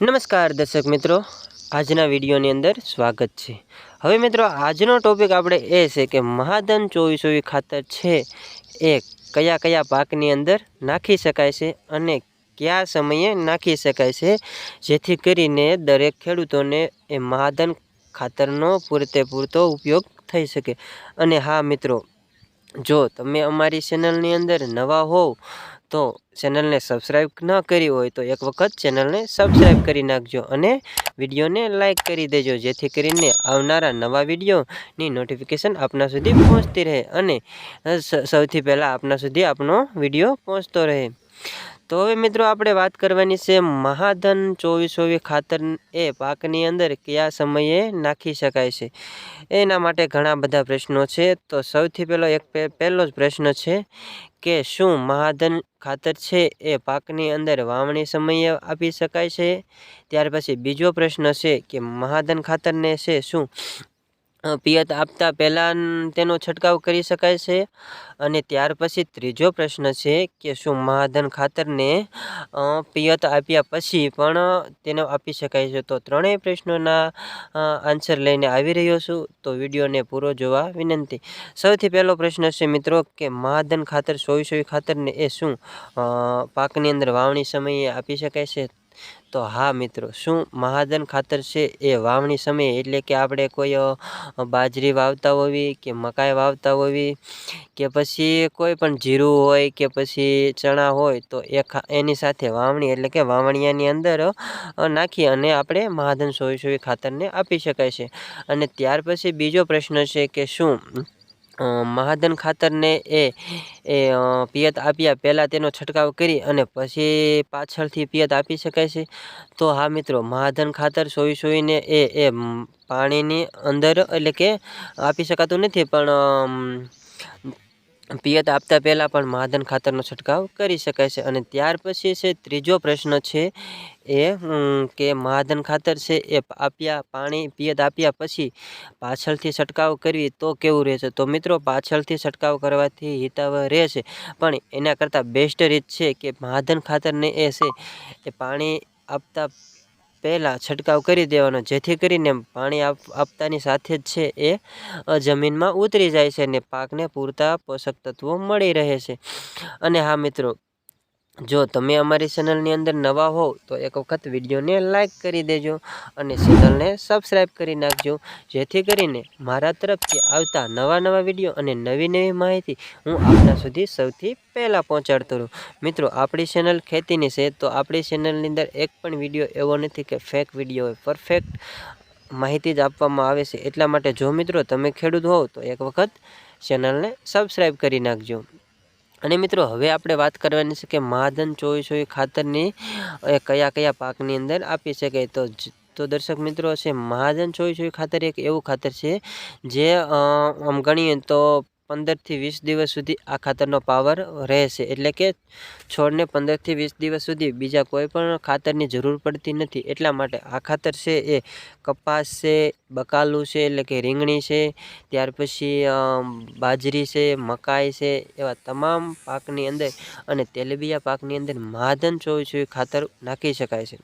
નમસ્કાર દર્શક મિત્રો, આજના વિડીયોની અંદર સ્વાગત છે। હવે મિત્રો આજનો ટોપિક આપણે એ છે કે મહાધન 24 ખાતર છે એ કયા કયા પાકની અંદર નાખી શકાય છે અને કયા સમયે નાખી શકાય છે, જેથી કરીને દરેક ખેડૂતોને એ મહાધન ખાતરનો પૂરતો ઉપયોગ થઈ શકે। અને હા મિત્રો, જો તમે અમારી ચેનલની અંદર નવા હોવ તો ચેનલને સબસ્ક્રાઈબ ન કરી હોય તો એક વખત ચેનલને સબસ્ક્રાઈબ કરી નાખજો અને વિડીયોને લાઈક કરી દેજો, જેથી કરીને આવનારા નવા વિડીયોની નોટિફિકેશન આપના સુધી પહોંચતી રહે અને સૌથી પહેલાં આપના સુધી આપણો વિડીયો પહોંચતો રહે। તો હવે મિત્રો આપણે વાત કરવાની છે મહાધન 24 ખાતર એ પાકની અંદર કયા સમયે નાખી શકાય છે। એના માટે ઘણા બધા પ્રશ્નો છે। તો સૌથી પહેલો જ પ્રશ્ન છે કે શું મહાધન ખાતર છે એ પાકની અંદર વાવણી સમયે આપી શકાય છે। ત્યાર પછી બીજો પ્રશ્ન છે કે મહાધન ખાતરને છે શું પિયત આપતા પહેલાં તેનો છંટકાવ કરી શકાય છે। અને ત્યાર પછી ત્રીજો પ્રશ્ન છે કે શું મહાધન ખાતરને પિયત આપ્યા પછી પણ તેને આપી શકાય છે। તો ત્રણેય પ્રશ્નોના આન્સર લઈને આવી રહ્યો છું, તો વિડીયોને પૂરો જોવા વિનંતી। સૌથી પહેલો પ્રશ્ન છે મિત્રો કે મહાધન ખાતર 24 ખાતરને એ શું પાકની અંદર વાવણી સમયે આપી શકાય છે। તો હા મિત્રો, શું મહાધન ખાતર છે એ વાવણી સમયે એટલે કે આપણે કોઈ બાજરી વાવતા હોવી કે મકાઈ વાવતા હોવી કે પછી કોઈ પણ જીરું હોય કે પછી ચણા હોય તો એની સાથે વાવણી એટલે કે વાવણિયાની અંદર નાખી અને આપણે મહાધન 24 ખાતરને આપી શકાય છે। અને ત્યાર પછી બીજો પ્રશ્ન છે કે શું મહાધન ખાતરને એ પિયત આપ્યા પહેલાં તેનો છંટકાવ કરી અને પછી પાછળથી પિયત આપી શકાય છે। તો હા મિત્રો, મહાધન ખાતર 24 એ પાણીની અંદર એટલે કે આપી શકાતું નથી, પણ પિયત આપતા પહેલાં પણ મહાધન ખાતરનો છંટકાવ કરી શકાય છે। અને ત્યાર પછી છે ત્રીજો પ્રશ્ન છે એ કે મહાધન ખાતર છે એ પિયત આપ્યા પછી પાછળથી છંટકાવ કરવી તો કેવું રહેશે। તો મિત્રો, પાછળથી છંટકાવ કરવાથી હિતાવહ રહેશે, પણ એના કરતાં બેસ્ટ રીત છે કે મહાધન ખાતરને એ છે એ પાણી આપતા પહેલાં છંટકાવ કરી દેવાનો, જેથી કરીને પાણી આપતાની સાથે જ છે એ જમીનમાં ઉતરી જાય છે અને પાકને પૂરતા પોષક તત્વો મળી રહે છે। અને હા મિત્રો, જો તમે અમારી ચેનલની અંદર નવા હોવ તો એક વખત વિડીયોને લાઈક કરી દેજો અને ચેનલને સબસ્ક્રાઈબ કરી નાખજો, જેથી કરીને મારા તરફથી આવતા નવા વિડીયો અને નવી માહિતી હું આપના સુધી સૌથી પહેલાં પહોંચાડતો રહું। મિત્રો, આપણી ચેનલ ખેતીની છે, તો આપણી ચેનલની અંદર એક પણ વિડીયો એવો નથી કે ફેક વિડીયો હોય, પરફેક્ટ માહિતી જ આપવામાં આવે છે। એટલા માટે જો મિત્રો તમે ખેડૂત હોવ તો એક વખત ચેનલને સબસ્ક્રાઈબ કરી નાખજો। અને મિત્રો, હવે આપણે વાત કરવાની છે કે મહાધન 24 ખાતરની કયા કયા પાકની અંદર આપી શકાય। તો દર્શક મિત્રો છે, મહાધન 24 ખાતર એક એવું ખાતર છે જે આમ ગણીએ તો 15 થી 20 દિવસ સુધી આ ખાતરનો પાવર રહેશે, એટલે કે છોડને 15 થી 20 દિવસ સુધી બીજા કોઈ પણ ખાતરની જરૂર પડતી નથી। એટલા માટે આ ખાતર છે એ કપાસ છે, બકાલું છે એટલે કે રીંગણી છે, ત્યાર પછી બાજરી છે, મકાઈ છે, એવા તમામ પાકની અંદર અને તેલીબિયા પાકની અંદર મહાધન 24 ખાતર નાખી શકાય છે।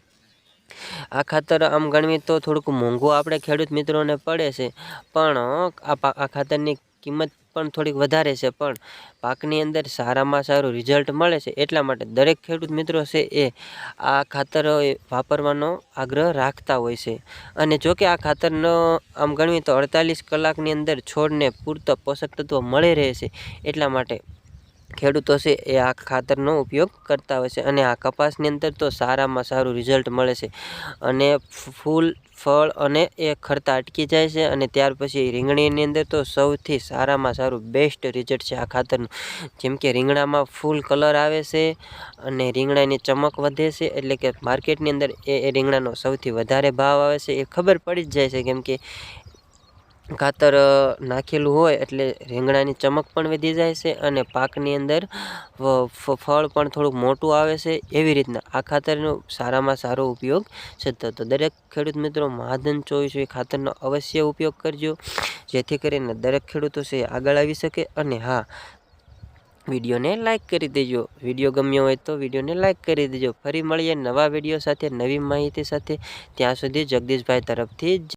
આ ખાતર આમ ગણવી તો થોડુંક મોંઘું આપણે ખેડૂત મિત્રોને પડે છે, પણ આ ખાતરની કિંમત પણ થોડીક વધારે છે, પણ પાકની અંદર સારામાં સારું રિઝલ્ટ મળે છે। એટલા માટે દરેક ખેડૂત મિત્રો છે એ આ ખાતર વાપરવાનો આગ્રહ રાખતા હોય છે। અને જો કે આ ખાતરનો આમ ગણવી તો 48 કલાકની અંદર છોડને પૂરતો પોષક તત્વો મળી રહે છે, એટલા માટે ખેડૂતો છે એ આ ખાતરનો ઉપયોગ કરતા હોય છે। અને આ કપાસની અંદર તો સારામાં સારું રિઝલ્ટ મળે છે અને ફૂલ ફળ અને એ ખરતા અટકી જાય છે। અને ત્યાર પછી રીંગણીની અંદર તો સૌથી સારામાં સારું બેસ્ટ રિઝલ્ટ છે આ ખાતરનું, જેમ કે રીંગણામાં ફૂલ કલર આવે છે અને રીંગણાની ચમક વધે છે, એટલે કે માર્કેટની અંદર એ રીંગણાનો સૌથી વધારે ભાવ આવે છે એ ખબર પડી જ જાય છે, કેમ કે ખાતર નાખેલું હોય એટલે રીંગણાની ચમક પણ વધી જાય છે અને પાકની અંદર ફળ પણ થોડુંક મોટું આવે છે। એવી રીતના આ ખાતરનો સારામાં સારો ઉપયોગ છે। તો દરેક ખેડૂત મિત્રો મહાધન 24 ખાતરનો અવશ્ય ઉપયોગ કરજો, જેથી કરીને દરેક ખેડૂતો છે આગળ આવી શકે। અને હા, વિડીયોને લાઇક કરી દેજો. વિડીયો ગમ્યો હોય તો વિડીયોને લાઇક કરી દેજો. ફરી મળીએ નવા વિડીયો સાથે, નવી માહિતી સાથે. ત્યાં સુધી જગદીશભાઈ તરફથી